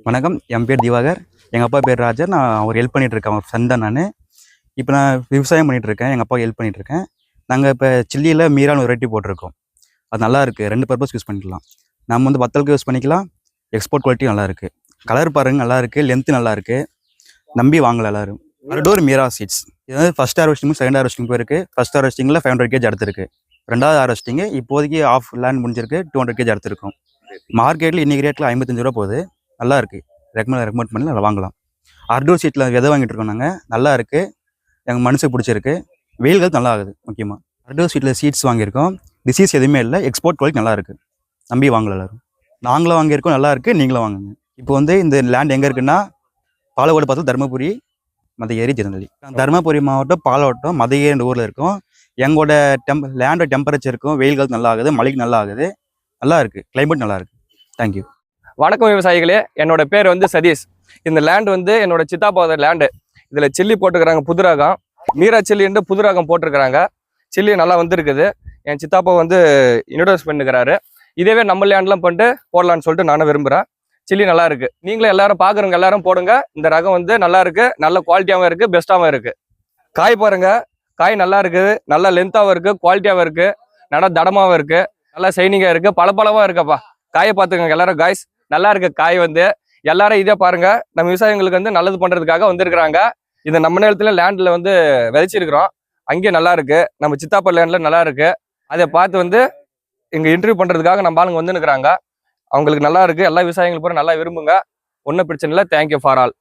வணக்கம். என் பேர் திவாகர். எங்கள் அப்பா பேர் ராஜர். நான் அவர் ஹெல்ப் பண்ணிகிட்ருக்கேன். அவர் ஃப்ரெண்ட் தான் நான். இப்போ நான் விவசாயம் பண்ணிகிட்ருக்கேன். எங்கள் அப்பாவுக்கு ஹெல்ப் பண்ணிகிட்ருக்கேன். நாங்கள் இப்போ சில்லியில் மீரான்னு ஒரு வெரைட்டி போட்டிருக்கோம். அது நல்லாயிருக்கு. 2 பர்பஸ் யூஸ் பண்ணிக்கலாம். நம்ம வந்து வத்தலுக்கு யூஸ் பண்ணிக்கலாம். எக்ஸ்போர்ட் குவாலிட்டி நல்லாயிருக்கு. கலர் பாருங்கள் நல்லாயிருக்கு. லென்த்து நல்லாயிருக்கு. நம்பி வாங்கலாம் எல்லோரும். மறுடோர் மீரா சீட்ஸ். இது வந்து ஃபஸ்ட் ஹார்வெஸ்டிங்கும் செகண்ட் ஹார்வெஸ்டிங் போயிருக்கு. ஃபஸ்ட் ஹார்வெஸ்டிங்கில் 500 கேஜ் அடுத்திருக்கு. ரெண்டாவது ஹார்வெஸ்டிங்கு இப்போதைக்கு ஆஃப் லேண்ட் முடிஞ்சிருக்கு. 200 கேஜ் அடுத்திருக்கும். மார்க்கெட்டில் இன்றைக்கி ரேட்டில் 55 ரூபா போகுது. நல்லா இருக்குது. ரெக்கமெண்ட் பண்ணி நல்லா வாங்கலாம். அர்டூர் சீட்டில் விதை வாங்கிட்டு இருக்கோம் நாங்கள். நல்லா இருக்குது. எங்கள் மனசுக்கு பிடிச்சிருக்கு. வெயில்கள் நல்லா ஆகுது. முக்கியமாக அர்டூர் சீட்டில் சீட்ஸ் வாங்கியிருக்கோம். டிசீஸ் எதுவுமே இல்லை. எக்ஸ்போர்ட் குவாலிட்டி நல்லா இருக்குது. நம்பி வாங்கலாம் எல்லோரும். நாங்களும் வாங்கியிருக்கோம். நல்லா இருக்குது. நீங்களும் வாங்குங்க. இப்போ வந்து இந்த லேண்ட் எங்கே இருக்குன்னா பாலக்கோடு பக்கத்தில் தருமபுரி மதையேரி திருநெல்வேலி. தருமபுரி மாவட்டம் பாலவட்டம் மதையேரி ஊரில் இருக்கும். எங்களோட லேண்டோட டெம்பரேச்சருக்கும் வெயில் காலத்து நல்லா ஆகுது. மழைக்கு நல்லா ஆகுது. நல்லா இருக்குது. கிளைமேட் நல்லா இருக்குது. தேங்க்யூ. வணக்கம் விவசாயிகளே. என்னோட பேர் வந்து சதீஷ். இந்த லேண்ட் வந்து என்னோட சித்தாப்பாவோட லேண்டு. இதில் சில்லி போட்டுக்கிறாங்க. புது ரகம் மீரா சில்லின்னு புது ரகம் போட்டிருக்கிறாங்க. சில்லி நல்லா வந்துருக்குது. என் சித்தாப்பா வந்து இன்ட்ரோடியூஸ் பண்ணிக்கிறாரு. இதேவே நம்ம லேண்ட்லாம் பண்ணிட்டு போடலான்னு சொல்லிட்டு நானும் விரும்புகிறேன். சில்லி நல்லா இருக்குது. நீங்களும் எல்லாரும் பார்க்குறவங்க எல்லாரும் போடுங்க. இந்த ரகம் வந்து நல்லா இருக்குது. நல்ல குவாலிட்டியாகவும் இருக்குது. பெஸ்ட்டாகவும் இருக்குது. காய் பாருங்க. காய் நல்லா இருக்குது. நல்லா லென்த்தாகவும் இருக்குது. குவாலிட்டியாகவும் இருக்குது. நல்லா தடமாகவும் இருக்குது. நல்லா சைனிங்காக இருக்குது. பளபளவாக இருக்கப்பா. காயை பார்த்துக்கோங்க எல்லாரும். காய்ஸ் நல்லா இருக்கு. காய் வந்து எல்லாரும் இதே பாருங்க. நம்ம விவசாயிகளுக்கு வந்து நல்லது பண்றதுக்காக வந்திருக்கிறாங்க. இந்த நம்ம நேரத்துல லேண்ட்ல வந்து விதைச்சிருக்கிறோம். அங்கேயே நல்லா இருக்கு. நம்ம சித்தாப்பா லேண்ட்ல நல்லா இருக்கு. அதை பார்த்து வந்து இங்க இன்டர்வியூ பண்றதுக்காக நம்ம ஆளுங்க வந்து நிற்கிறாங்க. அவங்களுக்கு நல்லா இருக்கு. எல்லா விவசாயிகளும் பூரா நல்லா விரும்புங்க. ஒன்றும் பிரச்சனை இல்லை. Thank you for all.